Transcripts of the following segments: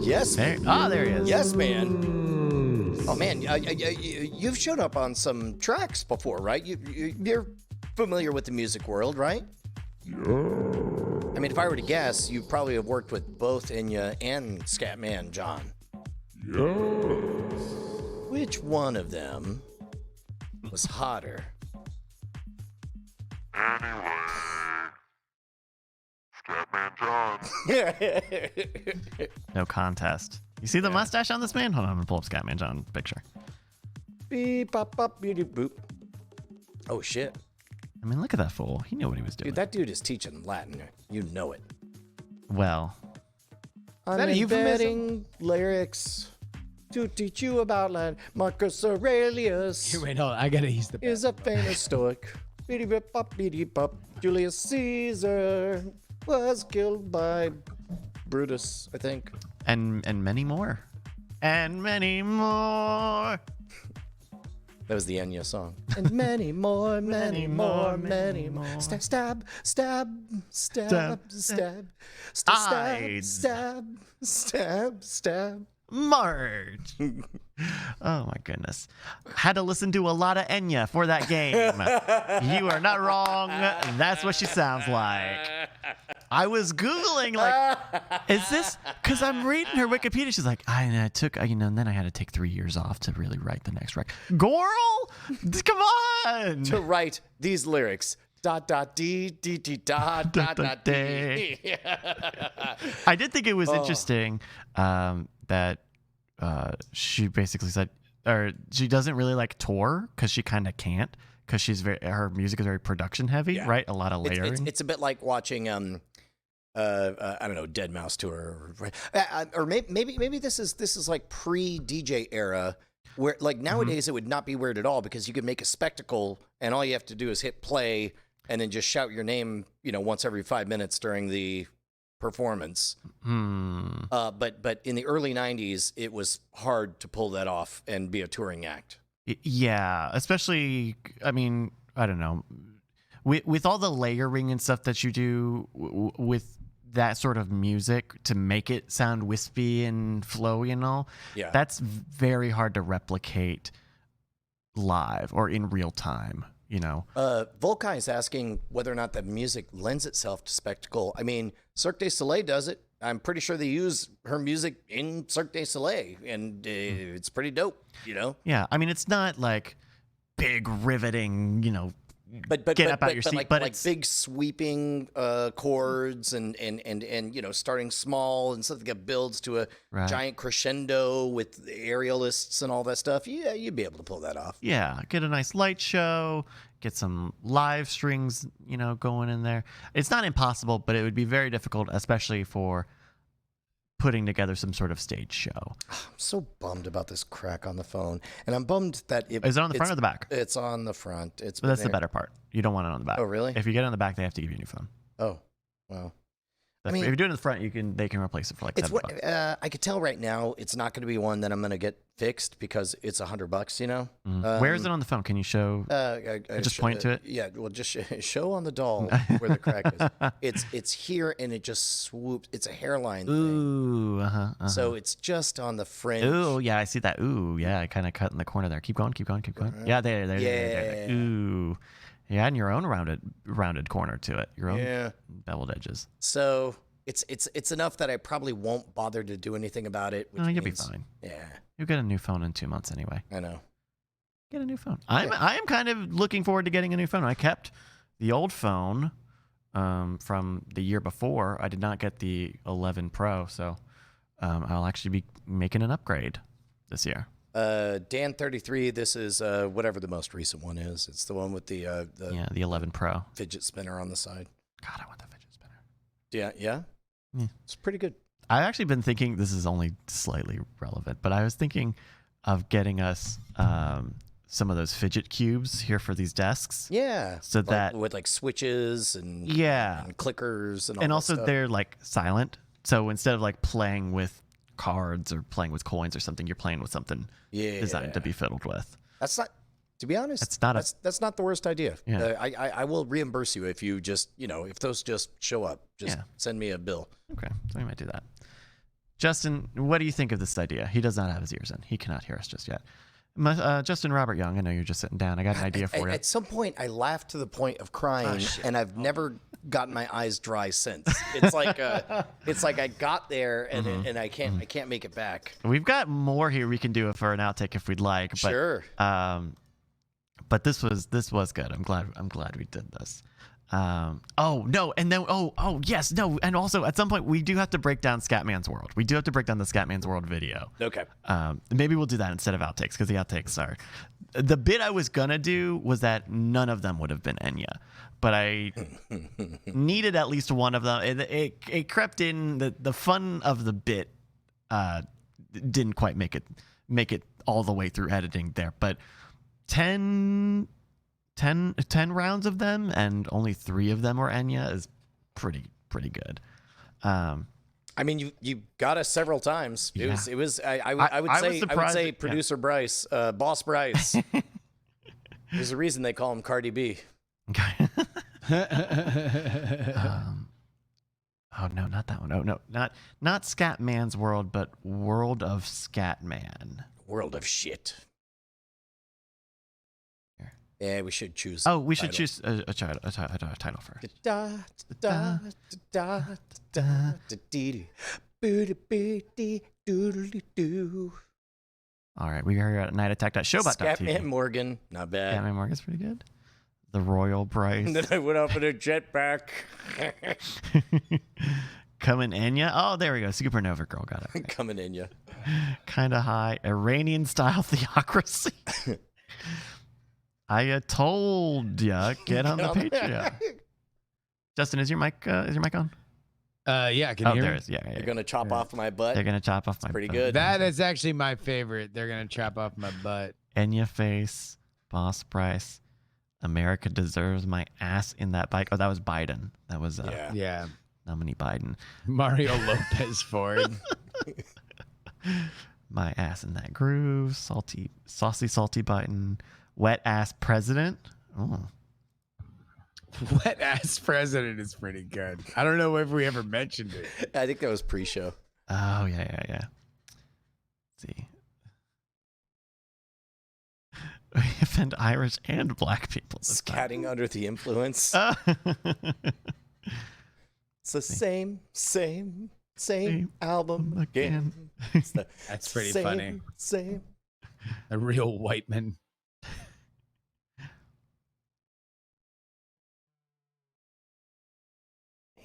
Yes. There he is. Yes, man. Oh, man. You've showed up on some tracks before, right? You're familiar with the music world, right? Yeah. I mean, if I were to guess, you probably have worked with both Enya and Scatman John. Yes. Which one of them was hotter? Anyway, Scatman John. No contest. You see the mustache on this man? Hold on, I'm gonna pull up Scatman John picture. Beep, bop, bop, beauty, boop. Oh, shit. I mean, look at that fool. He knew what he was doing. Dude, that dude is teaching Latin. You know it. Well, I'm that a euphemism? embedding lyrics to teach you about Latin. Marcus Aurelius Wait, hold on. I gotta use the. is a famous Stoic. Beady bip bop beady bop. Julius Caesar was killed by Brutus, I think. and many more. And many more. That was the Enya song. And many more, many more, many more. Stab, stab, stab, stab, stab, stab, I'd- stab, stab, stab. Marge. Oh my goodness. Had to listen to a lot of Enya for that game. You are not wrong. That's what she sounds like. I was Googling, like, is this, because I'm reading her Wikipedia. She's like, I took, and then I had to take 3 years off to really write the next record. Goral? Come on. To write these lyrics. Dot, dot, dee, dee, dee, dot, dot, dot, dee. I did think it was interesting that she basically said, or she doesn't really like tour because she kind of can't, because her music is very production heavy, Yeah. right? A lot of layering. It's a bit like watching I don't know, Dead Mouse tour, or maybe this is like pre-DJ era, where like nowadays it would not be weird at all because you could make a spectacle and all you have to do is hit play and then just shout your name, once every 5 minutes during the performance. But in the early 90s, it was hard to pull that off and be a touring act. Yeah, especially, I mean, I don't know, with all the layering and stuff that you do with that sort of music to make it sound wispy and flowy and all, Yeah. that's very hard to replicate live or in real time, Volkai is asking whether or not the music lends itself to spectacle. I mean, Cirque du Soleil does it. I'm pretty sure they use her music in Cirque du Soleil, and it's pretty dope, Yeah, I mean, it's not like big riveting, But get up out your seat, like, but like it's big sweeping chords and starting small and something that builds to a Right. giant crescendo with aerialists and all that stuff. Yeah, you'd be able to pull that off. yeah, get a nice light show, get some live strings, going in there. It's not impossible, but it would be very difficult, especially for putting together some sort of stage show. I'm so bummed about this crack on the phone, and I'm bummed that Is it on the front or the back? It's on the front. But that's the better part. You don't want it on the back. Oh, really? If you get it on the back, they have to give you a new phone. Oh, wow. If you do it in the front, they can replace it for like It's $70. what I could tell right now. It's not going to be one that I'm going to get fixed because it's $100. Where is it on the phone? Can you show? Just point to it? Yeah, well, just show on the doll where the crack is. It's here, and it just swoops. It's a hairline thing. Ooh, So it's just on the fringe. Ooh, yeah, I see that. Ooh, yeah, I kind of cut in the corner there. Keep going. Yeah, there. Ooh, yeah, and your own rounded corner to it. Your own beveled edges. So it's enough that I probably won't bother to do anything about it. Which You'll be means- fine. Yeah, You'll get a new phone in 2 months anyway. I know. Get a new phone. I am kind of looking forward to getting a new phone. I kept the old phone from the year before. I did not get the 11 Pro, so I'll actually be making an upgrade this year. Dan33, this is whatever the most recent one is. It's the one with the 11 Pro. fidget spinner on the side. God, I want that fidget spinner. Yeah. It's pretty good. I've actually been thinking, this is only slightly relevant, but I was thinking of getting us some of those fidget cubes here for these desks. Yeah. So that with like switches and clickers and all and that also stuff. they're like silent. So instead of like playing with cards or playing with coins or something, you're playing with something designed to be fiddled with. That's not, to be honest, that's not the worst idea. Yeah. I will reimburse you if you just, if those just show up, just send me a bill. Okay, so we might do that. Justin, what do you think of this idea? He does not have his ears in. He cannot hear us just yet. Justin Robert Young, I know you're just sitting down. I got an idea for you. At some point, I laughed to the point of crying, and I've never gotten my eyes dry since. It's like I got there and I can't make it back. We've got more here we can do for an outtake if we'd like. But, sure. But this was good. I'm glad we did this. Oh no, and then yes, no, and also at some point we do have to break down Scatman's World. We do have to break down the Scatman's World video. Okay. Maybe we'll do that instead of outtakes because the outtakes are the bit I was gonna do was that none of them would have been Enya, but I needed at least one of them. It crept in. The fun of the bit didn't quite make it all the way through editing there, but 10 rounds of them and only 3 of them were Enya is pretty good. I mean, you got us several times. It was. I would say producer Bryce, boss Bryce. There's a reason they call him Cardi B. Okay. Oh no, not that one. Oh no, not Scatman's World, but World of Scatman. World of shit. Yeah, we should choose. Oh, we should choose a title first. All right, we are at nightattack.showbot.tv. Scatman Morgan, not bad. Scatman Morgan's pretty good. The Royal Bryce. And then I went up in a jetpack. Coming Enya. Oh, there we go. Supernova Girl got it. Coming Enya. Kind of high. Iranian style theocracy. I told ya, get on the Patreon. Justin, is your mic on? Yeah, can you hear there me? is. Yeah. You're gonna chop off my butt. They're gonna chop off my pretty butt. good. That is actually my favorite. They're gonna chop off my butt. Enya face, Boss Bryce. America deserves my ass in that bike. Oh, that was Biden. That was yeah. nominee Biden. Mario Lopez Ford. My ass in that groove. Saucy Biden. Wet ass president. Oh. Wet ass president is pretty good. I don't know if we ever mentioned it. I think that was pre-show. Oh yeah. Let's see. We offend Irish and black people. Scatting under the influence. It's the same album again. That's pretty funny. Same. A real white man.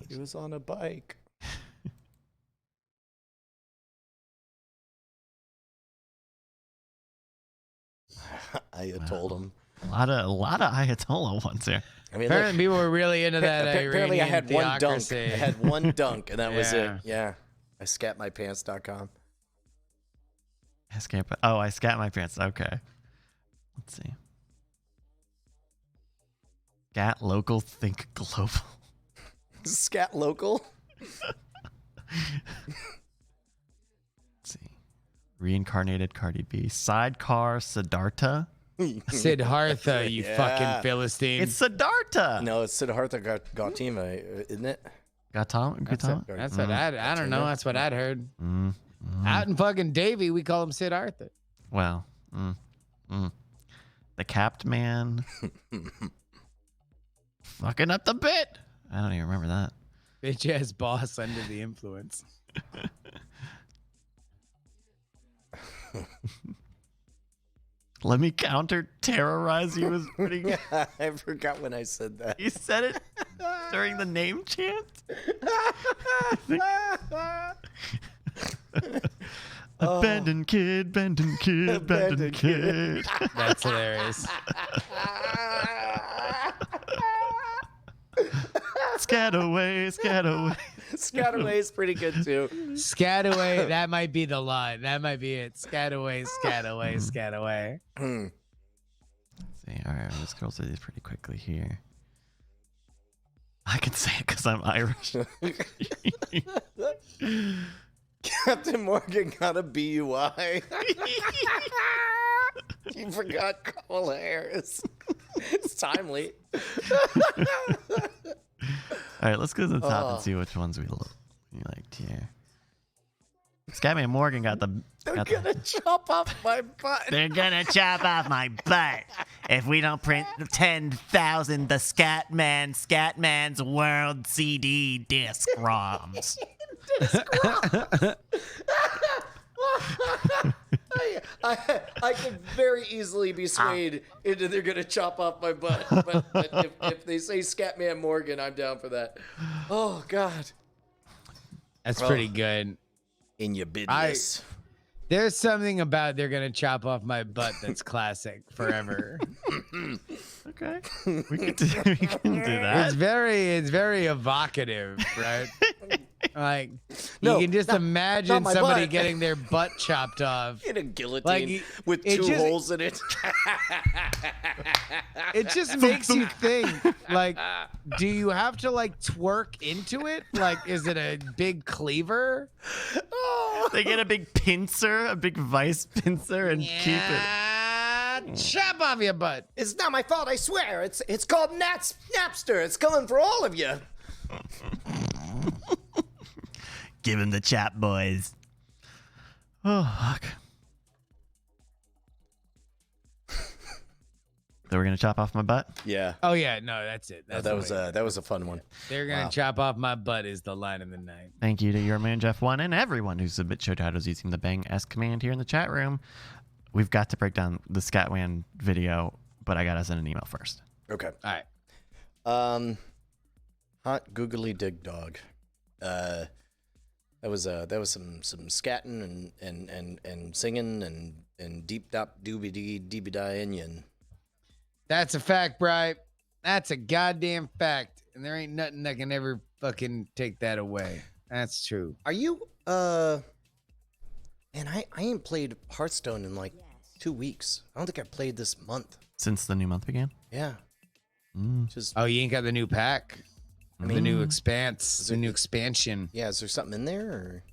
He was on a bike. I told him. A lot of Ayatollah ones here. I mean, Apparently people were really into that. apparently I had one dunk. I theocracy. had one dunk, and that was Yeah. it. Yeah. I scatmypants.com. I scat my pants. Okay. Let's see. Scat local, think global. Scat local. Let's see. Reincarnated Cardi B. Sidecar Siddhartha. Siddhartha, you fucking Philistine. It's Siddhartha. No, it's Siddhartha Gautama, isn't it? Gautama? That's what I don't know. That's what I'd heard. Out in fucking Davie, we call him Siddhartha. Well, the capped man. Fucking up the bit. I don't even remember that. Bitch ass boss under the influence. Let me counter terrorize you was pretty good. I forgot when I said that. You said it during the name chant? Abandoned kid, abandoned kid, abandoned kid. That's hilarious. Scat away, scat away. Scataway is pretty good too. Scataway, that might be the line. That might be it. Scataway, scataway, scataway. see. All right, I'm just scroll through these pretty quickly here. I can say it because I'm Irish. Captain Morgan got a BUI. You forgot Kamala Harris. It's timely. All right, let's go to the top and see which ones we liked here. Scatman Morgan got the. They're gonna chop off my butt. They're gonna chop off my butt if we don't print 10,000 the Scatman's World CD disc ROMs. I could very easily be swayed into they're gonna chop off my butt, but if they say Scatman Morgan, I'm down for that. Oh God, That's pretty good. in your business. There's something about they're gonna chop off my butt that's classic forever. Okay, we can do that. It's very evocative, right? Like No, you can just not imagine my somebody butt. getting their butt chopped off. In a guillotine Like, with it two just- holes in it. It just makes you think, like, do you have to like twerk into it? Like, is it a big cleaver? They get a big pincer, a big vice pincer, and keep it. Chop off your butt. It's not my fault, I swear. It's called Napster. It's coming for all of you. Give him the chop, boys. Oh, fuck. So we're gonna chop off my butt. Yeah. Oh yeah, no, that's it. That's that was a fun one. They're gonna chop off my butt is the line of the night. Thank you to your man Jeff One and everyone who submit show titles using the Bang S command here in the chat room. We've got to break down the Scatwan video, but I gotta send an email first. Okay. All right. Hot googly dig dog. That was some scatting and singing and deep dop doobie dee deebie die onion. That's a fact, Bri. That's a goddamn fact. And there ain't nothing that can ever fucking take that away. That's true. Are you man, I ain't played Hearthstone in like 2 weeks. I don't think I played this month. Since the new month began. Yeah. Mm. Just Oh, you ain't got the new pack? I The mean, new expanse, the new expansion. yeah, is there something in there or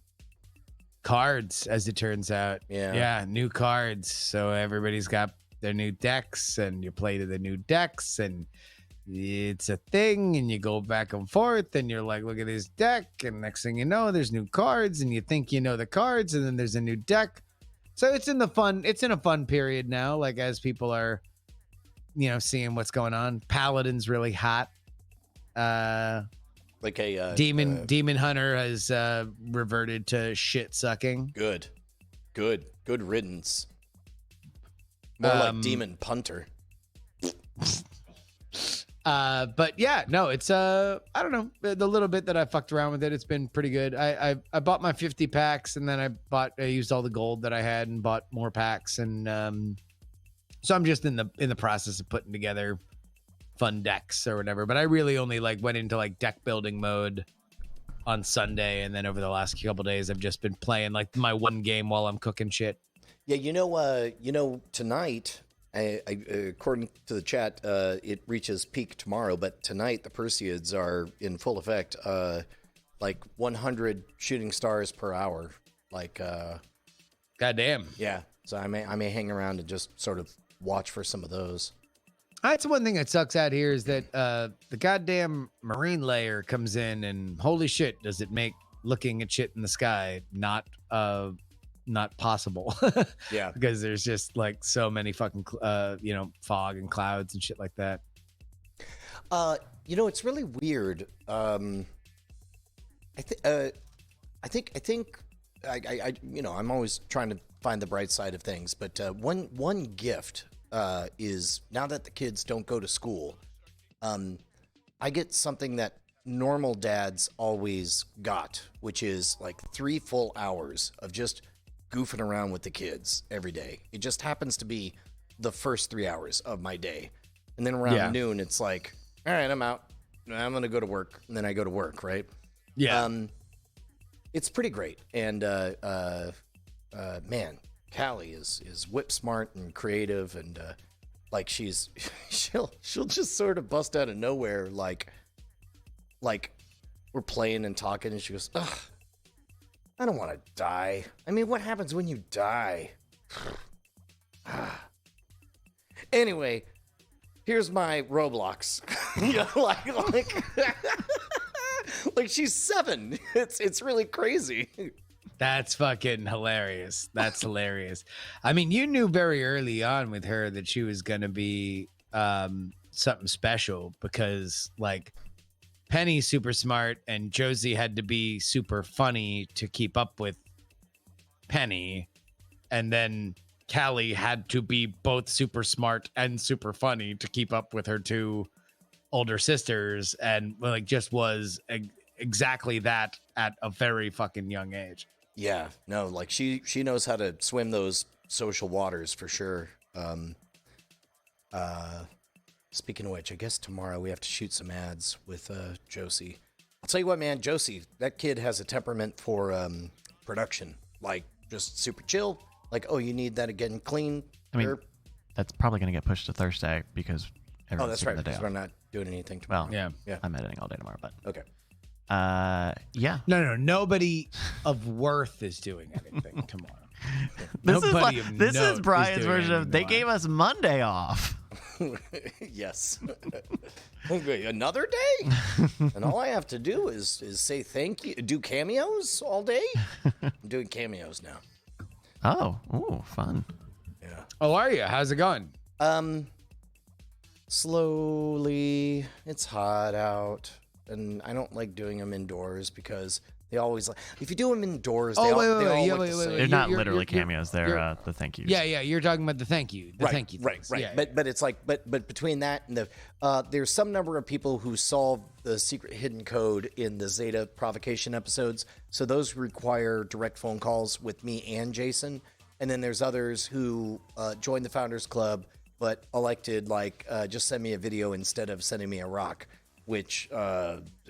Cards, as it turns out. Yeah. Yeah, new cards. So everybody's got their new decks, and you play to the new decks, and it's a thing, and you go back and forth, and you're like, look at this deck, and next thing you know, there's new cards, and you think you know the cards, and then there's a new deck. So it's in a fun period now, like as people are, seeing what's going on. Paladin's really hot. like a Demon Hunter has reverted to shit sucking. good riddance. More like Demon Punter. But yeah, no, it's I don't know, the little bit that I fucked around with it, it's been pretty good. I bought my 50 packs, and then I used all the gold that I had and bought more packs, and so I'm just in the process of putting together fun decks or whatever. But I really only went into deck building mode on Sunday, and then over the last couple days I've just been playing my one game while I'm cooking shit. Yeah, tonight, according to the chat, it reaches peak tomorrow, but tonight the Perseids are in full effect, 100 shooting stars per hour. Goddamn. Yeah. So I may hang around and just sort of watch for some of those. That's one thing that sucks out here is that the goddamn marine layer comes in, and holy shit, does it make looking at shit in the sky not possible. Yeah. Because there's just so many fucking fog and clouds and shit like that. It's really weird. I think I'm always trying to find the bright side of things, but one gift is now that the kids don't go to school, I get something that normal dads always got, which is 3 full hours of just goofing around with the kids every day. It just happens to be the first 3 hours of my day. And then around noon, it's all right, I'm out. I'm going to go to work. And then I go to work, right? Yeah. It's pretty great. And, man, Callie is whip smart and creative. And like she'll just sort of bust out of nowhere, like we're playing and talking, and she goes, ugh, I don't want to die. I mean, what happens when you die? Anyway, here's my Roblox. You know, like she's 7. It's really crazy. That's fucking hilarious. That's hilarious. I mean, you knew very early on with her that she was going to be something special because, like, Penny's super smart and Josie had to be super funny to keep up with Penny. And then Callie had to be both super smart and super funny to keep up with her 2 older sisters. And, like, just was exactly that at a very fucking young age. Yeah, no, like she knows how to swim those social waters for sure. Speaking of which, I guess tomorrow we have to shoot some ads with Josie. I'll tell you what, man, Josie, that kid has a temperament for production. Like, just super chill. Like, oh, you need that again clean. I mean, that's probably going to get pushed to Thursday because oh, everyone's that's taking right, the day because off. we're not doing anything tomorrow. Well, Yeah. I'm editing all day tomorrow, but Okay. yeah. No, nobody of worth is doing anything tomorrow. This is Nobody of this note is is Brian's doing version of anything they tomorrow. gave us Monday off. Yes. Okay, another day? And all I have to do is say thank you, do cameos all day? I'm doing cameos now. Oh, ooh, fun. Yeah. Oh, are you? How's it going? Slowly. It's hot out, and I don't like doing them indoors because they always like. If you do them indoors, they Oh, all, wait, they wait, all yeah, look wait, the wait, same. They're wait. not you're- literally you're- cameos. They're the thank yous. Yeah, you're talking about the thank you. The thank you. Right, things. right. Yeah, But it's like, but between that and the, there's some number of people who solve the secret hidden code in the Zeta provocation episodes. So those require direct phone calls with me and Jason. And then there's others who joined the Founders Club, but elected just send me a video instead of sending me a rock, which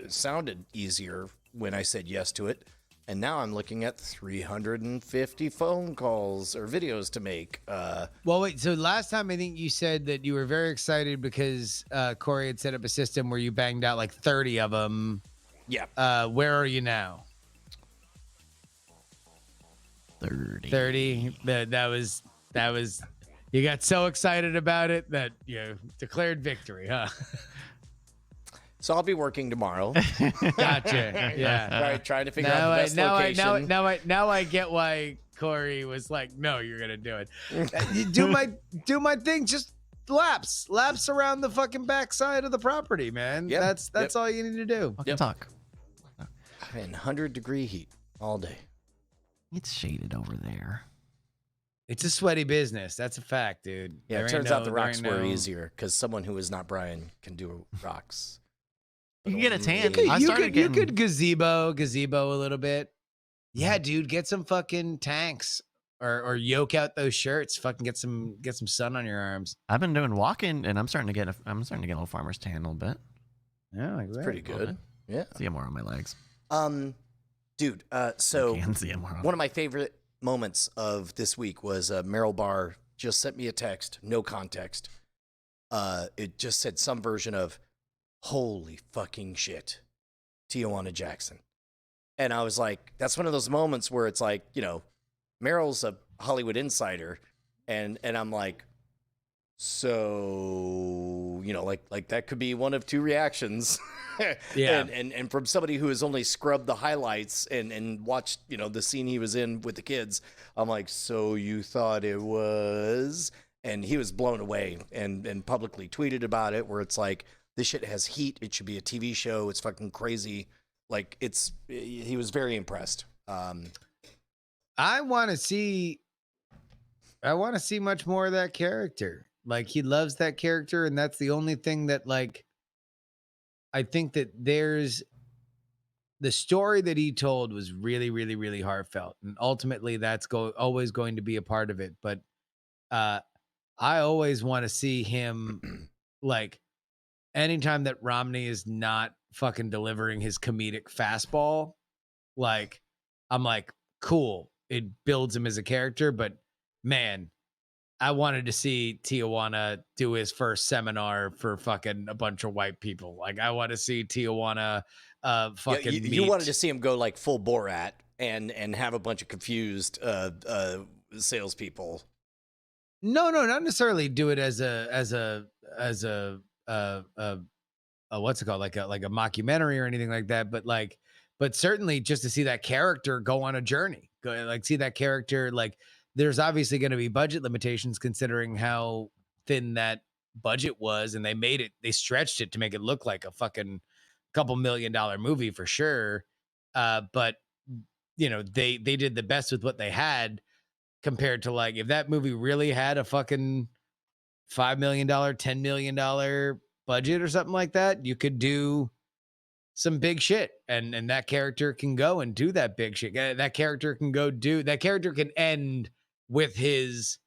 sounded easier when I said yes to it. And now I'm looking at 350 phone calls or videos to make. Well, wait. So last time I think you said that you were very excited because Corey had set up a system where you banged out like 30 of them. Yeah. Where are you now? 30. 30. That was. You got so excited about it that you declared victory, huh? So I'll be working tomorrow. Gotcha. Yeah. Right, trying to figure out the best location. Now I get why Corey was like, "No, you're gonna do it. You do my thing. Just laps around the fucking backside of the property, man. Yep. That's all you need to do. Fucking talk. In 100-degree heat all day. It's shaded over there. It's a sweaty business. That's a fact, dude. Yeah, There it ain't turns out no- the there rocks ain't were no- easier because someone who is not Brian can do rocks. You can get a tan. You I started You getting. could gazebo a little bit. Yeah, dude, get some fucking tanks or yoke out those shirts. Fucking get some sun on your arms. I've been doing walking, and I'm starting to get a little farmer's tan a little bit. Yeah, like that. Pretty good. Yeah. See it more on my legs. Dude, so You can see it more. one of my favorite moments of this week was Meryl Barr just sent me a text, no context. It just said some version of, holy fucking shit, Tijuana Jackson. And I was like, that's one of those moments where it's like, you know, Meryl's a Hollywood insider. And I'm like, so, you know, like that could be one of two reactions. Yeah. And from somebody who has only scrubbed the highlights and watched, you know, the scene he was in with the kids, I'm like, so you thought it was? And he was blown away and publicly tweeted about it, where it's like, this shit has heat. It should be a TV show. It's fucking crazy. Like, he was very impressed. I want to see much more of that character. Like, he loves that character, and that's the only thing that, like, I think that there's the story that he told was really, really, really heartfelt, and ultimately that's always going to be a part of it. But I always want to see him, like, anytime that Romney is not fucking delivering his comedic fastball, like, I'm like, cool. It builds him as a character, but man, I wanted to see Tijuana do his first seminar for fucking a bunch of white people. Like, I want to see Tijuana Yeah, fucking you wanted to meet. see him go like full Borat and have a bunch of confused salespeople. No, not necessarily do it as a what's it called, like a mockumentary or anything like that, but certainly just to see that character go on a journey, like see that character. Like, there's obviously going to be budget limitations considering how thin that budget was, and they stretched it to make it look like a fucking couple $1 million movie for sure. But they did the best with what they had, compared to, like, if that movie really had a fucking $5 million, $10 million budget or something like that, you could do some big shit, and that character can go and do that big shit. That character can end with his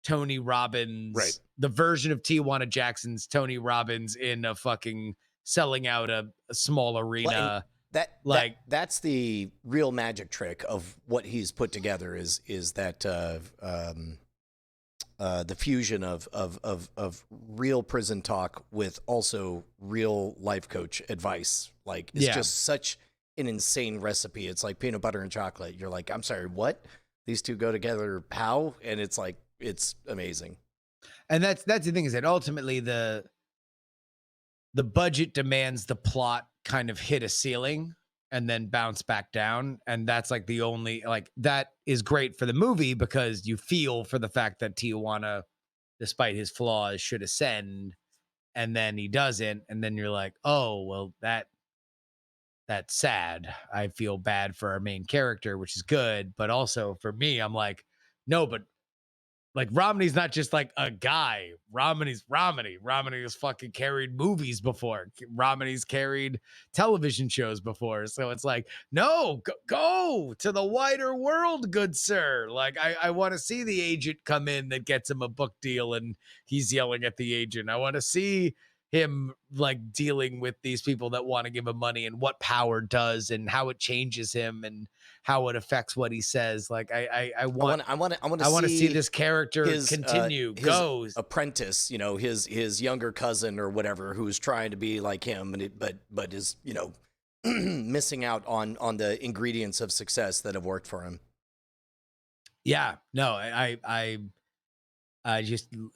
Tony Robbins, Right. the version of Tijuana Jackson's Tony Robbins in a fucking selling out a small arena. That's the real magic trick of what he's put together is that the fusion of real prison talk with also real life coach advice. Like, it's just such an insane recipe. It's like peanut butter and chocolate. You're like, I'm sorry, what? These two go together how? And it's like, it's amazing. And that's the thing, is that ultimately the budget demands the plot kind of hit a ceiling and then bounce back down. And that's like the only, like, that is great for the movie because you feel for the fact that Tijuana, despite his flaws, should ascend, and then he doesn't. And then you're like, oh, well, that's sad. I feel bad for our main character, which is good. But also for me, I'm like, no, but like, Romney's not just like a guy. Romney's Romney. Romney has fucking carried movies before. Romney's carried television shows before. So it's like, no, go to the wider world, good sir. Like, I want to see the agent come in that gets him a book deal and he's yelling at the agent. I want to see him, like, dealing with these people that want to give him money, and what power does and how it changes him and how it affects what he says. Like, I want to see this character continue. His apprentice, his younger cousin or whatever, who's trying to be like him, but is missing out on the ingredients of success that have worked for him. Yeah, no, I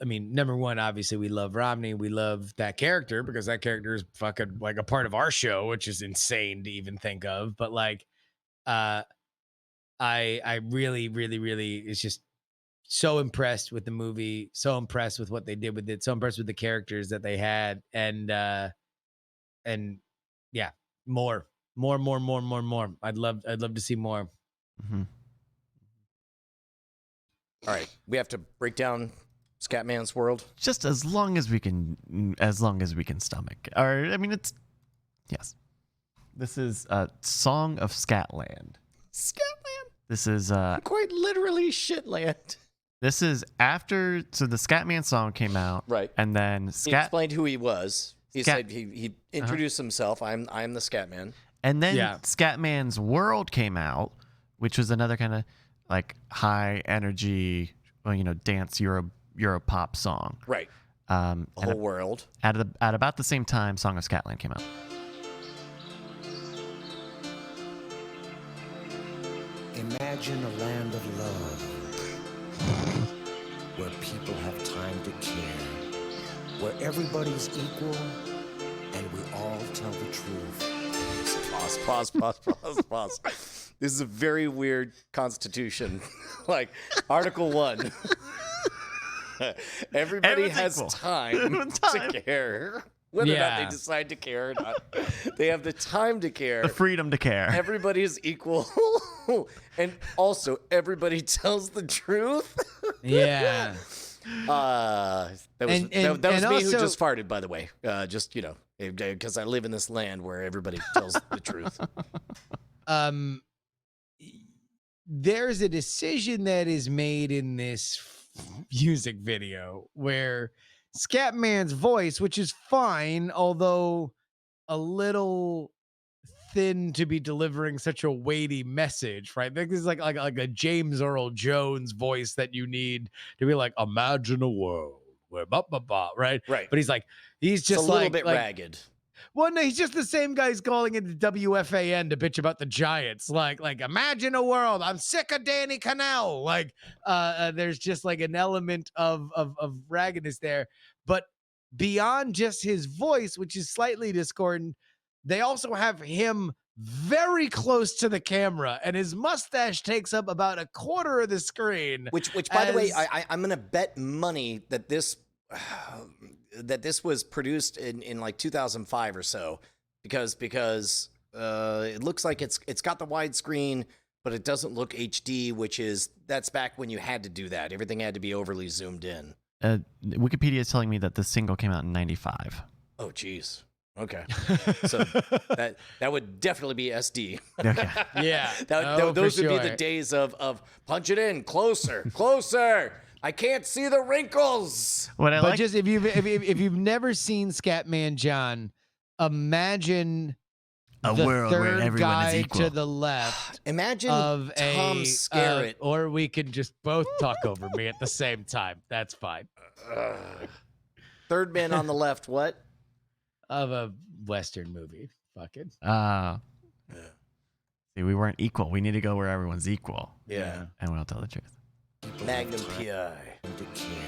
mean, number one, obviously we love Romney. We love that character because that character is fucking like a part of our show, which is insane to even think of. But like, I really, really, really is just so impressed with the movie, so impressed with what they did with it, so impressed with the characters that they had, and yeah, more. I'd love to see more. Mm-hmm. All right, we have to break down Scatman's world. Just as long as we can stomach. Or I mean, yes. This is a Song of Scatland. Scatland. This is quite literally shitland. This is after, so the Scatman song came out, right? And then he explained who he was. He said he introduced himself. I'm the Scatman. And then Scatman's World came out, which was another kind of like high energy, dance Euro pop song. Right. The whole world. At about the same time, Song of Scatland came out. Imagine a land of love, where people have time to care, where everybody's equal, and we all tell the truth. Pause. This is a very weird constitution. Like, Article 1. Everybody has time to care. Whether or not they decide to care or not. They have the time to care. The freedom to care. Everybody is equal. And also, everybody tells the truth. Yeah. That was me also, who just farted, by the way. Just, because I live in this land where everybody tells the truth. There's a decision that is made in this music video where Scatman's voice, which is fine, although a little thin to be delivering such a weighty message, right? This is like a James Earl Jones voice that you need to be like, imagine a world where blah blah blah, right? Right. But he's It's just a little like bit ragged. well, no, he's just the same guy who's calling into WFAN to bitch about the Giants. Like imagine a world. I'm sick of Danny Cannell. Like, there's just like an element of raggedness there. But beyond just his voice, which is slightly discordant, they also have him very close to the camera, and his mustache takes up about a quarter of the screen. Which by the way, I'm gonna bet money that this was produced in like 2005 or so, because it looks like it's got the widescreen, but it doesn't look HD, that's back when you had to do that. Everything had to be overly zoomed in. Wikipedia is telling me that the single came out in 95. Oh, geez. Okay. So that would definitely be SD. Okay. Yeah. Those would sure. be the days of punch it in closer, closer. I can't see the wrinkles. What I But like, just if you've never seen Scatman John, imagine a the world where third everyone guy is equal. to the left Imagine of Tom Skerritt. or we can just both talk over me at the same time. That's fine. Third man on the left. What? Of a Western movie. Fucking. See, we weren't equal. We need to go where everyone's equal. Yeah. And we'll tell the truth. Magnum PI. To care,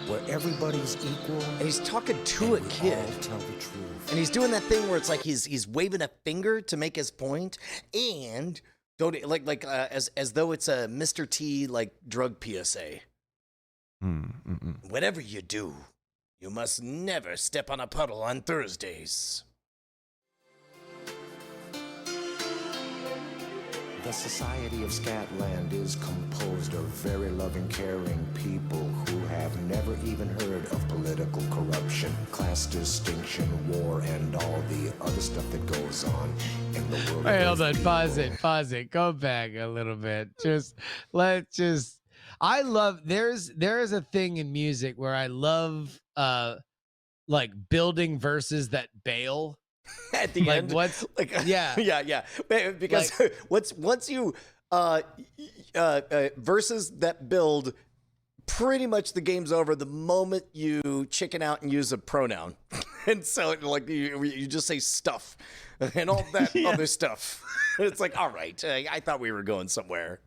where everybody's equal, And he's talking to a we kid. all tell the truth. And he's doing that thing where it's like he's waving a finger to make his point, and don't as though it's a Mr. T like drug PSA. Whatever you do, you must never step on a puddle on Thursdays. The society of Scatland is composed of very loving, caring people who have never even heard of political corruption, class distinction, war, and all the other stuff that goes on in the world. Wait, of hold on. people. Pause it. Go back a little bit. I love there is a thing in music where I love like building verses that bail. At the Like end, what's yeah. yeah. Because once you verses that build, pretty much the game's over the moment you chicken out and use a pronoun, and so like you just say stuff and all that other stuff. It's like, all right, I thought we were going somewhere.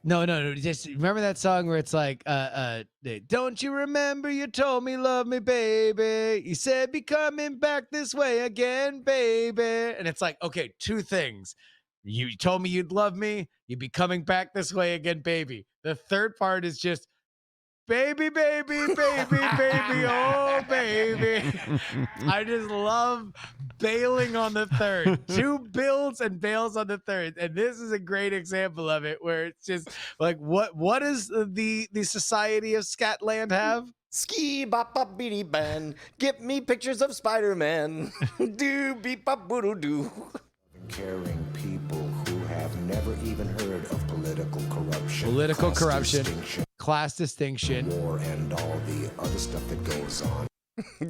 No. Just remember that song where it's like, don't you remember you told me love me, baby? You said be coming back this way again, baby. And it's like, okay, two things. You told me you'd love me. You'd be coming back this way again, baby. The third part is just, baby, baby, baby, baby, oh, baby. I just love bailing on the third. Two builds and bails on the third. And this is a great example of it, where it's just like, what does the Society of Scatland have? Ski bop bop beady ban. Get me pictures of Spider-Man. Do beep bop boodle doo. Caring people who have never even heard of political corruption, Political class corruption, distinction, class distinction, war, and all the other stuff that goes on.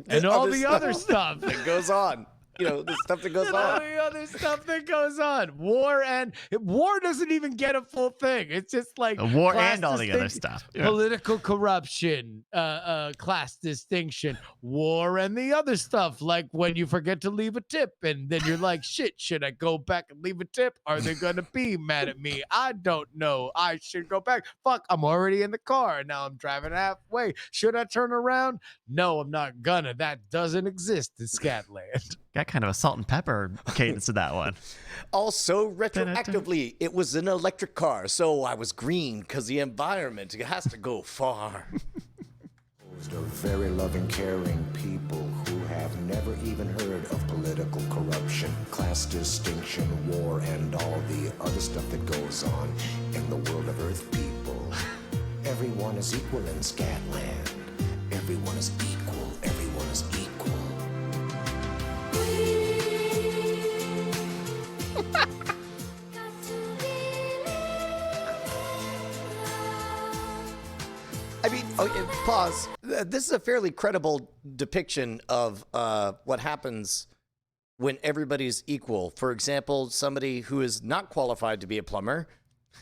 and all the other stuff. that goes on. You know, the stuff that goes And all on. the other stuff that goes on. War doesn't even get a full thing. It's just like War class and all the other distinction, stuff. Yeah. Political corruption, class distinction, war, and the other stuff. Like when you forget to leave a tip, and then you're like, "Shit, should I go back and leave a tip? Are they gonna be mad at me? I don't know. I should go back. Fuck, I'm already in the car. Now I'm driving halfway. Should I turn around? No, I'm not gonna. That doesn't exist in Scatland." Got kind of a salt and pepper cadence to that one. Also, retroactively, it was an electric car, so I was green because the environment has to go far. Composed of very loving, caring people who have never even heard of political corruption, class distinction, war, and all the other stuff that goes on in the world of Earth people. Everyone is equal in Scatland. Everyone is equal. Everyone is equal. I mean, okay, pause. This is a fairly credible depiction of what happens when everybody's equal. For example, somebody who is not qualified to be a plumber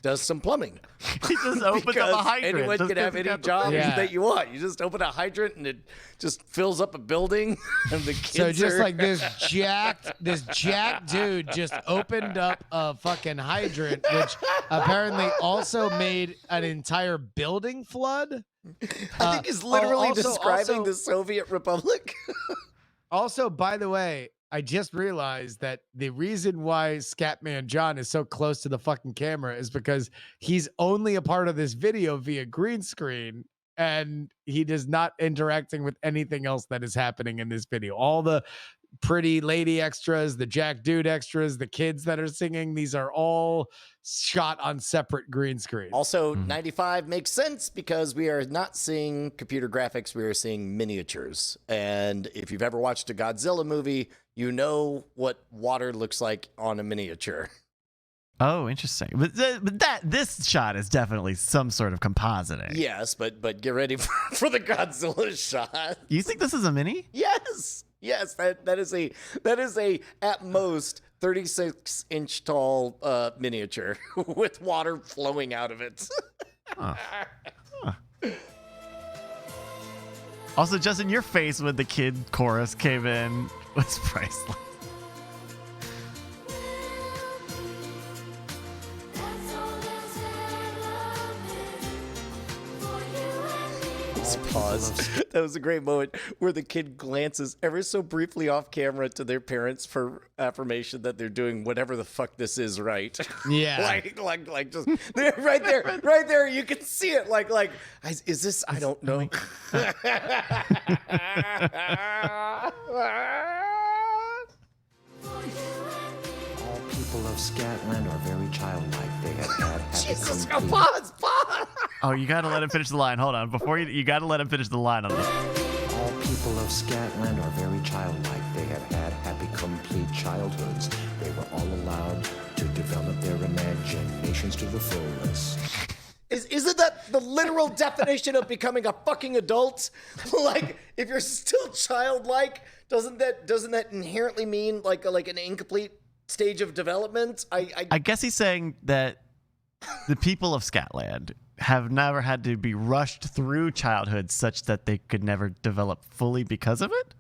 does some plumbing. He just opens up Because a hydrant. anyone just can 'cause have he any got the- job Yeah. that you want. You just open a hydrant and it just fills up a building. And the kids So just are- like this jacked dude just opened up a fucking hydrant, which apparently also made an entire building flood. I think he's literally also- describing the Soviet Republic. Also, by the way, I just realized that the reason why Scatman John is so close to the fucking camera is because he's only a part of this video via green screen, and he is not interacting with anything else that is happening in this video. All the pretty lady extras, the Jack Dude extras, the kids that are singing, these are all shot on separate green screens. Also, 95 makes sense because we are not seeing computer graphics, we are seeing miniatures. And if you've ever watched a Godzilla movie, you know what water looks like on a miniature. Oh, interesting. But this shot is definitely some sort of compositing. Yes, but get ready for the Godzilla shot. You think this is a mini? Yes. Yes, that is a at most 36-inch tall miniature with water flowing out of it. Also, Justin, your face when the kid chorus came in was priceless. Pause. That was a great moment where the kid glances ever so briefly off camera to their parents for affirmation that they're doing whatever the fuck this is right. Yeah. like just there, right there. You can see it. Like, is this? I don't know. All people of Scatland are very childlike. They have had happy Jesus, complete- pause. Oh, you gotta let him finish the line. Hold on. Before you gotta let him finish the line on this. All people of Scatland are very childlike. They have had happy, complete childhoods. They were all allowed to develop their imaginations to the fullest. Isn't that the literal definition of becoming a fucking adult? Like, if you're still childlike, doesn't that inherently mean like an incomplete stage of development? I guess he's saying that the people of Scatland have never had to be rushed through childhood such that they could never develop fully because of it.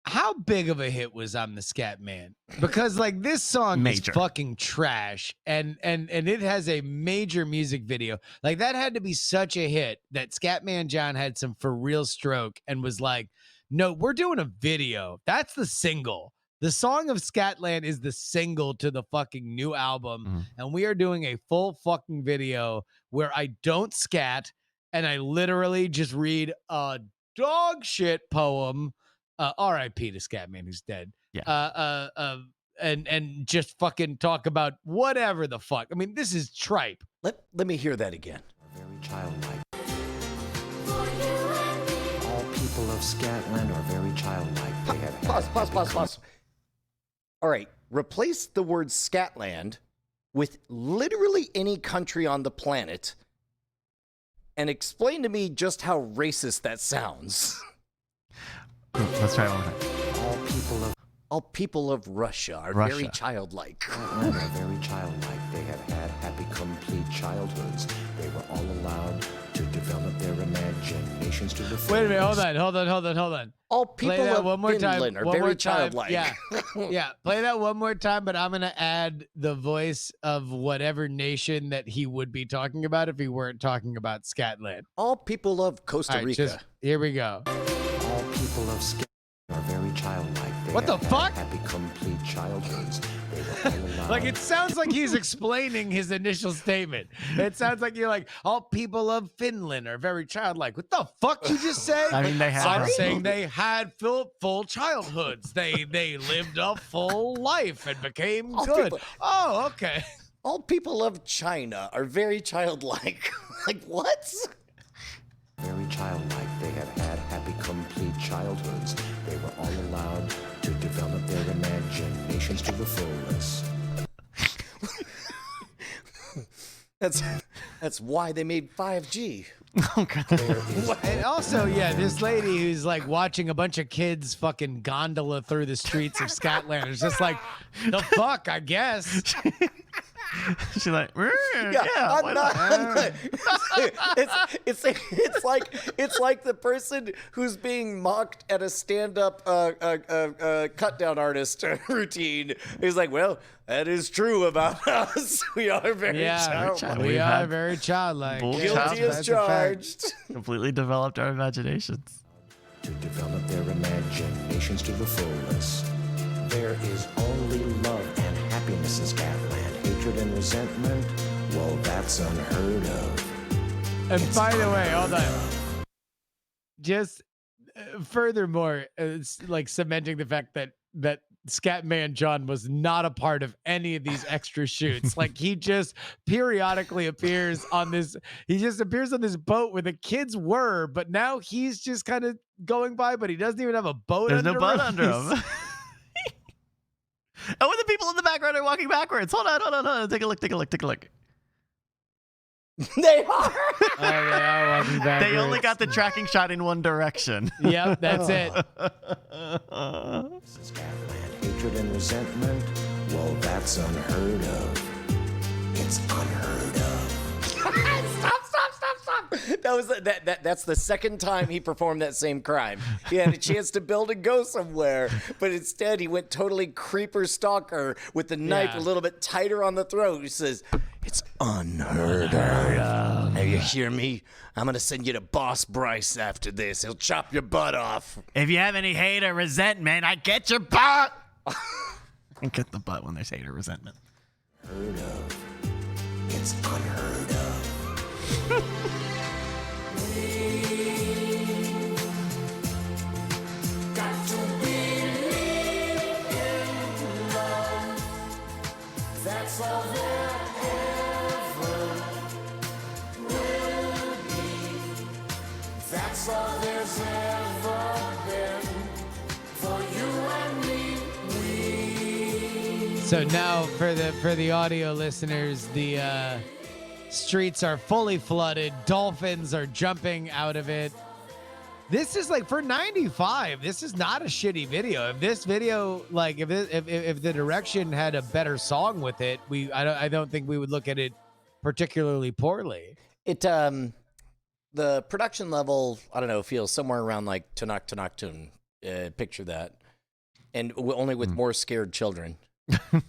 How big of a hit was I'm the Scat Man? Because like this song Major. is fucking trash, and it has a major music video. Like that had to be such a hit that Scatman John had some for real stroke and was like, "No, we're doing a video. That's the single. The Song of Scatland is the single to the fucking new album, and we are doing a full fucking video where I don't scat and I literally just read a dog shit poem." R.I.P. to Scatman, who's dead. Yeah. And just fucking talk about whatever the fuck. I mean, this is tripe. Let me hear that again. Are very childlike. All people of Scatland are very childlike. They have had Pause. All right, replace the word Scatland with literally any country on the planet and explain to me just how racist that sounds. Let's try it one more time. All people of All people of Russia are very Russia. childlike. Scatland are very childlike. They have had happy, complete childhoods. They were all allowed to develop their imaginations to the fullest. Wait a minute. Hold on. All Play people that of one more time. Finland are One more very time. childlike. Yeah. Yeah. Play that one more time, but I'm going to add the voice of whatever nation that he would be talking about if he weren't talking about Scatland. All people of Costa All right, Rica. here we go. All people of Scatland are very childlike. They What the have had fuck? Happy, complete childhoods. They were all allowed. Like it sounds like he's explaining his initial statement. It sounds like you're like, all people of Finland are very childlike. What the fuck you just say? I mean, they have. I'm saying they had full childhoods. They lived a full life and became All good. people- Oh, okay. All people of China are very childlike. Like, what? Very childlike. They have had happy, complete childhoods. They were all allowed to develop their imaginations to the fullest. That's That's why they made 5G. Oh, God. And also, yeah, this lady who's like watching a bunch of kids fucking gondola through the streets of Scotland is just like, the fuck, I guess. She's like, yeah, I'm why not. not? It's like the person who's being mocked at a stand-up cut down artist routine. He's like, well, that is true about us. We are very childlike. We've We are had very childlike. bold Yeah, Guilty childhood. as that's a fact. charged. Completely developed our imaginations. To develop their imaginations to the fullest. There is only love and happiness in Scatland. Hatred and resentment, well, that's unheard of. And by the way, hold on. Just furthermore, it's like cementing the fact that Scatman John was not a part of any of these extra shoots. Like he just periodically appears on this. He just appears on this boat where the kids were, but now he's just kind of going by. But he doesn't even have a boat. There's no under butt him. under him. Oh, and the people in the background are walking backwards. Hold on. Take a look. They are. Oh, they are walking backwards. They only got the tracking shot in one direction. Yep, that's it. Scatland, hatred and resentment, well, that's unheard of. It's unheard of. Stop. That's the second time he performed that same crime. He had a chance to build and go somewhere, but instead he went totally creeper stalker with the knife Yeah. a little bit tighter on the throat. He says, it's unheard of. Now you hear me? I'm gonna send you to Boss Bryce after this. He'll chop your butt off. If you have any hate or resentment, I get your butt. I get the butt when there's hate or resentment. Heard of. It's unheard of. Got to believe in love. That's all there ever will be. That's all there's ever been for you and me. So now for the audio listeners, the streets are fully flooded. Dolphins are jumping out of it. This is like for 95. This is not a shitty video. If this video, like if the direction had a better song with it, I don't think we would look at it particularly poorly. It the production level, I don't know, feels somewhere around like Tanakh. Picture that, and only with more scared children.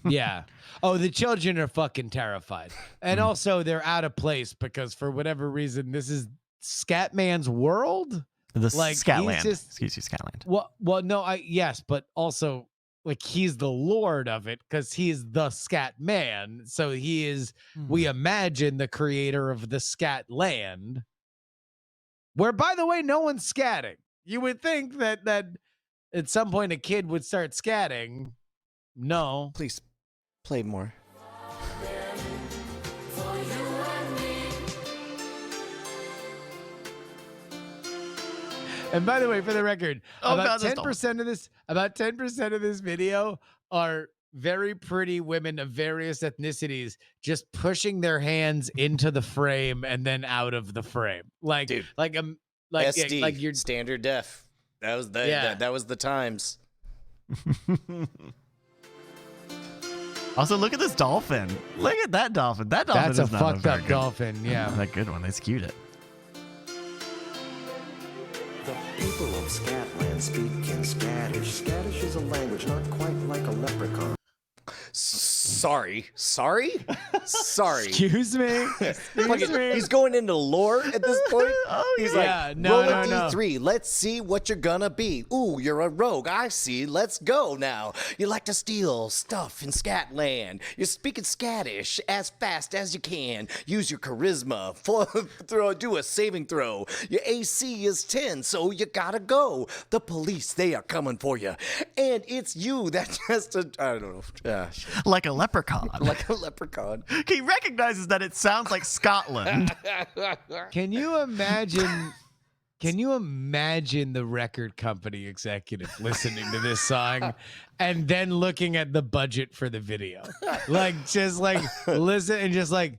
Yeah. Oh, the children are fucking terrified, and also they're out of place because for whatever reason, this is Scatman's world. The Like, Scatland. he's just- Excuse you, Scatland. Well, no, yes, but also like he's the lord of it because he's the Scat Man. So he is. We imagine the creator of the Scat Land, where, by the way, no one's scatting. You would think that at some point a kid would start scatting. No. Please play more. And by the way, for the record, Oh, about God, that's 10% of this video are very pretty women of various ethnicities just pushing their hands into the frame and then out of the frame. Like, Dude. like SD, like you're standard def. That was the Yeah. that was the times. Also, look at this dolphin. Look at that dolphin. That dolphin that's a is not fucked very up good. dolphin. Yeah. That good one. They skewed it. The people of Scatland speak in Scottish. Scottish is a language not quite like a leprechaun. Sorry. Excuse me. Excuse me. He's going into lore at this point. He's yeah. like, No, roll no, a no. D3. Let's see what you're gonna be. Ooh, you're a rogue. I see. Let's go now. You like to steal stuff in Scatland. You're speaking Scottish as fast as you can. Use your charisma. Do a saving throw. Your AC is 10, so you gotta go. The police, they are coming for you. And it's you that has to, I don't know. Like a leprechaun. Like a leprechaun. He recognizes that it sounds like Scotland. Can you imagine? Can you imagine the record company executive listening to this song and then looking at the budget for the video? Like, just like listen and just like,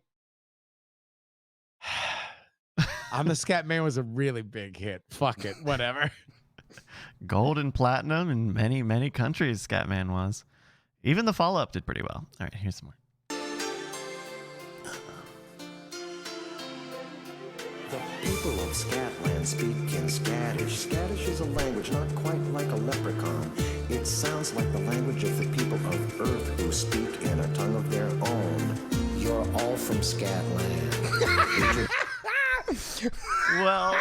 I'm the Scat Man was a really big hit. Fuck it, whatever. Gold and platinum in many, many countries, Scatman was. Even the follow-up did pretty well. All right, here's some more. The people of Scatland speak in Scattish. Scattish is a language not quite like a leprechaun. It sounds like the language of the people of Earth who speak in a tongue of their own. You're all from Scatland. Well,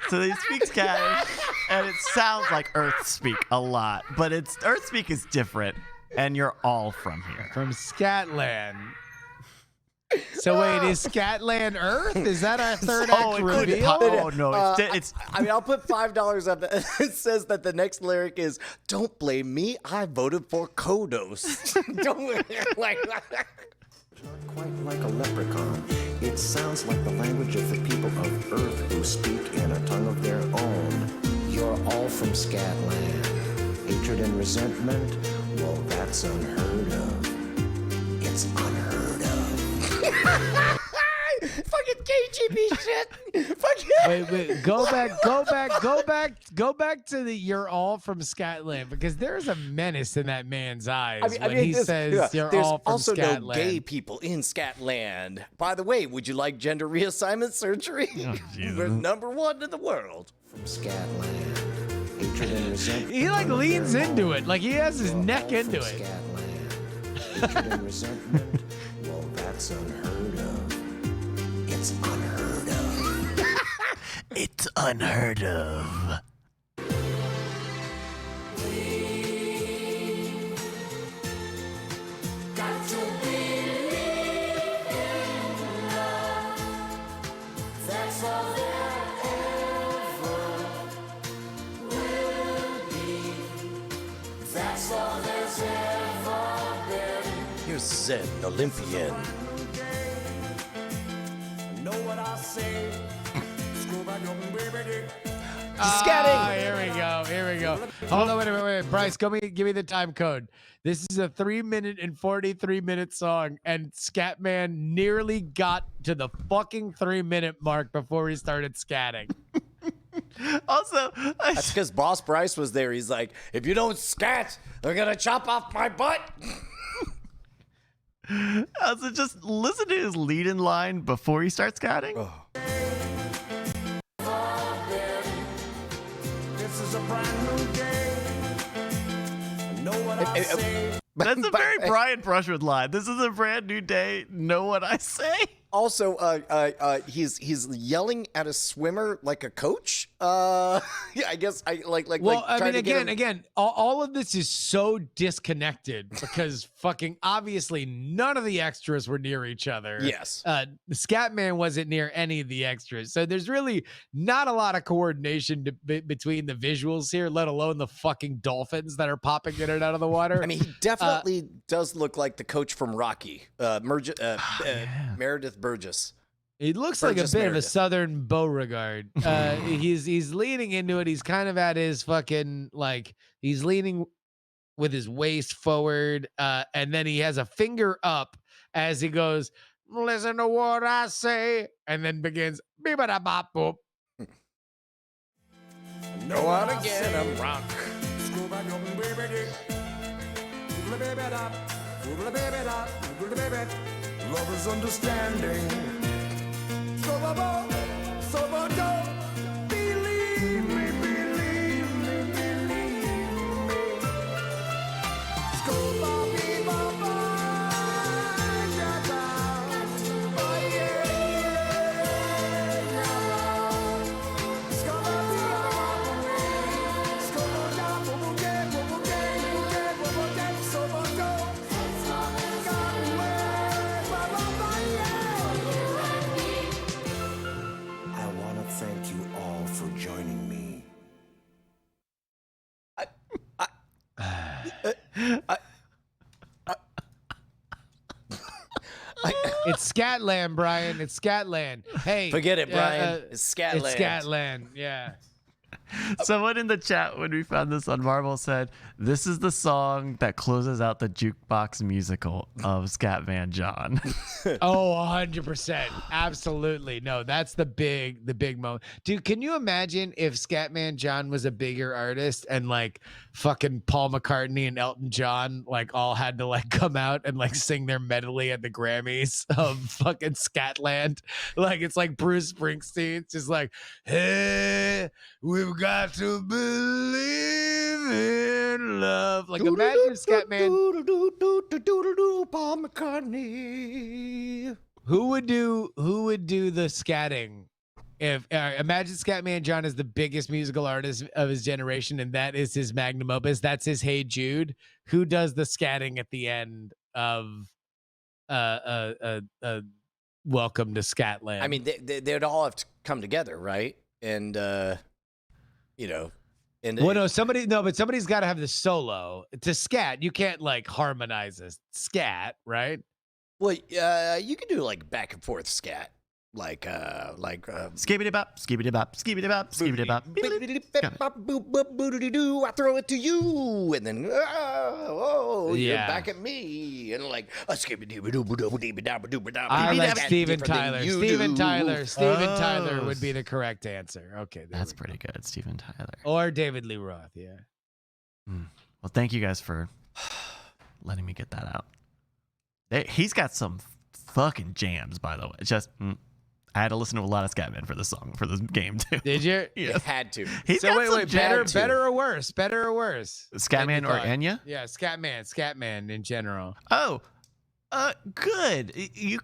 so they speak Scottish, and it sounds like Earth speak a lot, but Earth speak is different, and you're all from here. From Scatland. So wait, is Scatland Earth? Is that our third act reveal? Oh no, it's I mean, I'll put $5 up. It says that the next lyric is, "Don't blame me. I voted for Kodos." Don't like. Not quite like a leprechaun. It sounds like the language of the people of Earth who speak in a tongue of their own. You're all from Scatland. Hatred and resentment? Well, that's unheard of. It's unheard of. Fucking KGB shit. Fucking. Wait, go back to the "you're all from Scatland" because there's a menace in that man's eyes when he says "you're there's all from also Scatland." no gay people in Scatland. By the way, would you like gender reassignment surgery? We're #1 in the world. From Scatland. Hatred and resentment. He like leans into it, like he has his neck into it. Scatland. Hatred and resentment? Well, that's unheard of. It's unheard of. it's unheard of. Here's Zen Olympian. Know what I say? Screw back up and baby dick. Scatting. Here we go. Hold on, wait. Bryce, give me the time code. This is a 3-minute and 43-minute song, and Scatman nearly got to the fucking 3-minute mark before he started scatting. Also, That's because Boss Bryce was there. He's like, if you don't scat, they're gonna chop off my butt. also just listen to his lead-in line before he starts scatting. This is a brand new day. Know what I say? That's a very Brian Brushwood line. This is a brand new day. Know what I say? Also, he's yelling at a swimmer like a coach. Yeah, I guess I like. Well, I trying mean, to get him- again, all of this is so disconnected because fucking obviously none of the extras were near each other. Yes. The Scatman wasn't near any of the extras, so there's really not a lot of coordination between the visuals here, let alone the fucking dolphins that are popping in and out of the water. I mean, he definitely does look like the coach from Rocky, Meredith Burgess. He looks like a Burgess bit of a Meredith. Southern Beauregard. He's leaning into it. He's kind of at his fucking like he's leaning with his waist forward, and then he has a finger up as he goes, "Listen to what I say," and then begins beep-a-da-bop boop. Go on again, I'm rock. Screw back up and baby dick. Oodle baby da. Oodle baby da. Oodle baby. Love is understanding. So don't believe me. Scuba bee ba ba. Ja da. Oh yeah. Scuba bee ba ba. Scuba da bo bo ge bo bo ge bo ge bo bo ge. So go. Got away. Ba ba ba yeah. I want to thank you all for joining me. It's Scatland, Brian. It's Scatland. Hey, Forget it, Brian. It's Scatland. It's Scatland. Yeah. Someone in the chat when we found this on Marvel said, "This is the song that closes out the jukebox musical of Scatman John." Oh, 100%. Absolutely. No, that's the big moment. Dude, can you imagine if Scatman John was a bigger artist and like fucking Paul McCartney and Elton John like all had to like come out and like sing their medley at the Grammys of fucking Scatland? Like it's like Bruce Springsteen. It's just like, hey, we've got to believe in love. Like imagine Scatman. Paul McCartney. Who would do the scatting? If imagine Scatman John is the biggest musical artist of his generation, and that is his magnum opus. That's his Hey Jude. Who does the scatting at the end of Welcome to Scatland? I mean, they'd all have to come together, right? And you know, and well, but somebody's got to have the solo to scat. You can't like harmonize a scat, right? well, you can do like back and forth scat, like Skibbity bop, skibbity bop, skibbity bop, skibbity bop. I throw it to you, and then you're Yeah. back at me, and like I like Steven Tyler. Steven Tyler would be the correct answer. Okay, there That's we go. pretty good, Steven Tyler. Or David Lee Roth, yeah. Well, thank you guys for letting me get that out. He's got some fucking jams, by the way. I had to listen to a lot of Scatman for this song, for this game, too. Did you? Yes. had to. He's got some jams. better or worse? Better or worse? Scatman or thought. Enya? Yeah, Scatman in general. Oh, good. He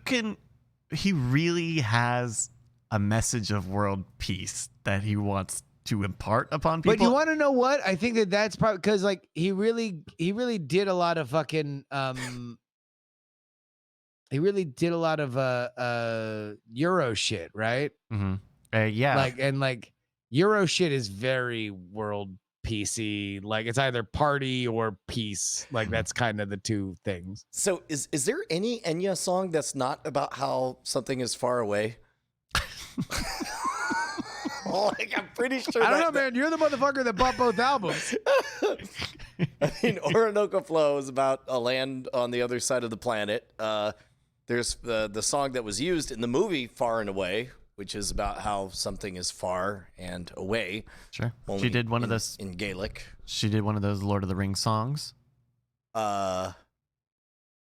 really has a message of world peace that he wants to impart upon people. But you want to know what? I think that's probably because like he really did a lot of fucking he really did a lot of Euro shit, right? Mm-hmm. Yeah. Like Euro shit is very world peacey. Like it's either party or peace. Like that's kind of the two things. So is there any Enya song that's not about how something is far away? Like I'm pretty sure. I don't know, man. You're the motherfucker that bought both albums. I mean, Orinoco Flow is about a land on the other side of the planet. There's the song that was used in the movie Far and Away, which is about how something is far and away. Sure. Only She did one of those in Gaelic. She did one of those Lord of the Rings songs. Uh,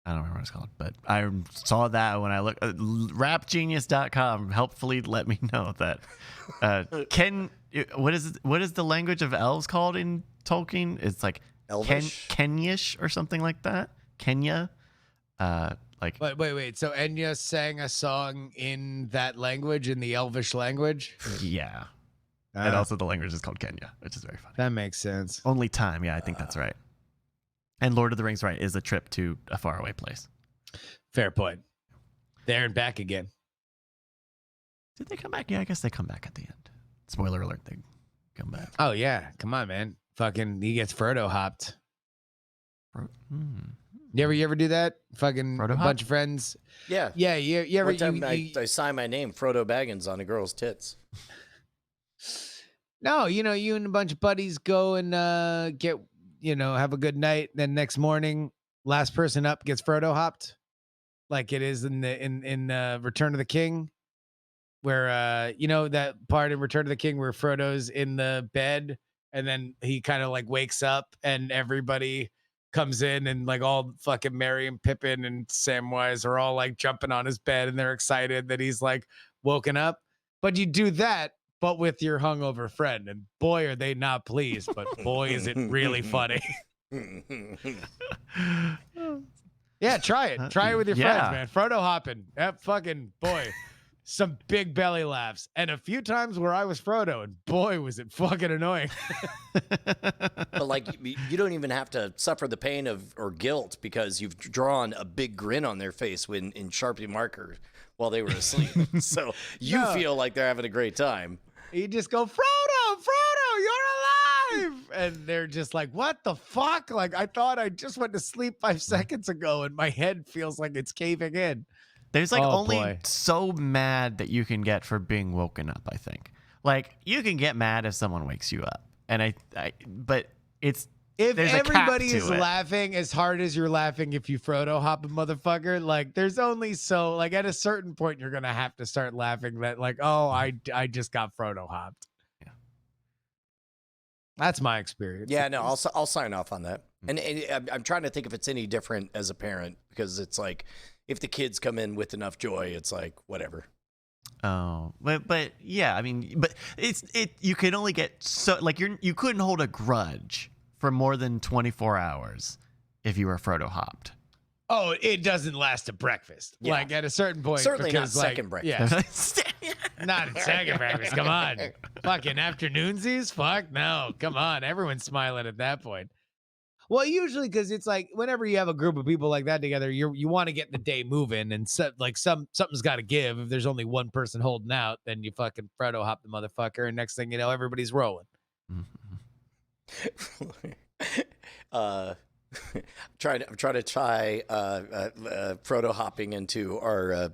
I don't remember what it's called, but I saw that when I looked. Rapgenius.com helpfully let me know that what is the language of elves called in Tolkien? It's like Elvish? Kenyish or something like that. Kenya. Like Wait. So Enya sang a song in that language, in the Elvish language? yeah. And also the language is called Kenya, which is very funny. That makes sense. Only Time, yeah, I think that's right. And Lord of the Rings, right, is a trip to a faraway place. Fair point. There and back again. Did they come back? Yeah, I guess they come back at the end. Spoiler alert, they come back. Oh yeah, come on, man. Fucking, he gets Frodo hopped. You ever do that? Fucking Frodo a hop? bunch of friends. yeah. Yeah, you ever? One time you- I signed my name, Frodo Baggins, on a girl's tits. No, you and a bunch of buddies go and get, have a good night. Then next morning, last person up gets Frodo hopped, like it is in Return of the King, where that part in Return of the King where Frodo's in the bed and then he kind of like wakes up and everybody comes in and like all fucking Merry and Pippin and Samwise are all like jumping on his bed and they're excited that he's like woken up. But you do that, but with your hungover friend, and boy, are they not pleased, but boy, is it really funny. Yeah, try it. Try it with your Yeah. friends, man. Frodo hopping. That fucking boy. Some big belly laughs. And a few times where I was Frodo, and boy, was it fucking annoying. But like, you don't even have to suffer the pain or guilt because you've drawn a big grin on their face when in Sharpie marker while they were asleep. So you No. feel like they're having a great time. You just go, Frodo, you're alive. And they're just like, what the fuck? Like, I thought I just went to sleep 5 seconds ago, and my head feels like it's caving in. There's like Oh, only boy. so mad that you can get for being woken up, I think. Like, you can get mad if someone wakes you up, and but it's If there's a cap everybody to is it. laughing as hard as you're laughing if you Frodo hop a motherfucker, like there's only so like at a certain point you're gonna have to start laughing that like, oh, I just got Frodo hopped. Yeah. That's my experience. Yeah, no, I'll sign off on that. And I'm trying to think if it's any different as a parent, because it's like if the kids come in with enough joy, it's like whatever. Oh, but yeah, I mean, but you can only get so like you couldn't hold a grudge for more than 24 hours if you were Frodo hopped. Oh, it doesn't last to breakfast. Yeah. Like at a certain point. Certainly not because, like, second breakfast. Yeah, not at second breakfast. Come on. Fucking afternoonsies? Fuck no. Come on. Everyone's smiling at that point. Well, usually because it's like whenever you have a group of people like that together, you want to get the day moving, and something's got to give. If there's only one person holding out, then you fucking Frodo hop the motherfucker, and next thing you know, everybody's rolling. I'm trying to tie Frodo hopping into our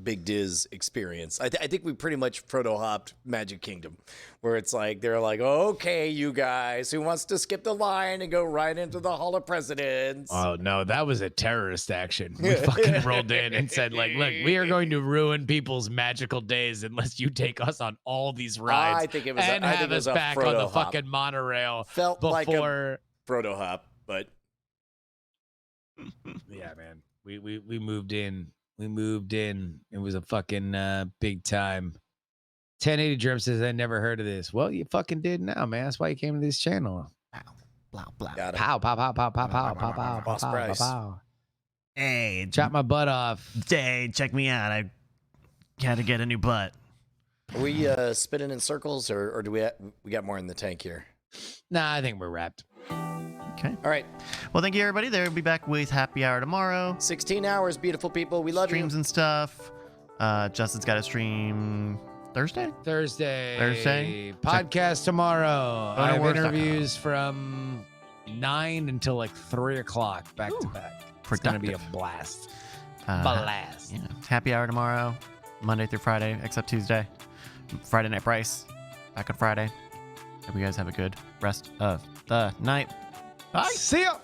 Big Diz experience. I think we pretty much Frodo hopped Magic Kingdom, where it's like they're like, okay, you guys, who wants to skip the line and go right into the Hall of Presidents? Oh no, that was a terrorist action. We fucking rolled in and said, like, look, we are going to ruin people's magical days unless you take us on all these rides. I think it was. and I have think it was us a back Frodo on the hop. fucking monorail Felt before. like a Frodo hop, but Yeah, man. We moved in. We moved in. It was a fucking big time. 1080 Drum says, I never heard of this. Well, you fucking did now, man. That's why you came to this channel. Blah blah. got it. Pow, pow, pow, pow, pow, pow, pow, pow, Boss pow, Price. pow. Hey, Chop my butt off. Hey, check me out. I had to get a new butt. Are we spinning in circles, or do we got more in the tank here? Nah, I think we're wrapped. Okay. All right, Well, thank you, everybody. We'll be back with Happy Hour tomorrow. 16 hours, beautiful people. We love Streams you. and stuff. Justin's got a stream Thursday. Thursday. Podcast tomorrow. I have Wars.com. interviews from 9 until like 3 o'clock back to back. It's going to be a productive. blast. Uh, Blast. Yeah. Happy Hour tomorrow, Monday through Friday, except Tuesday. Friday Night Bryce, back on Friday. Hope you guys have a good rest of the night. Bye. See ya.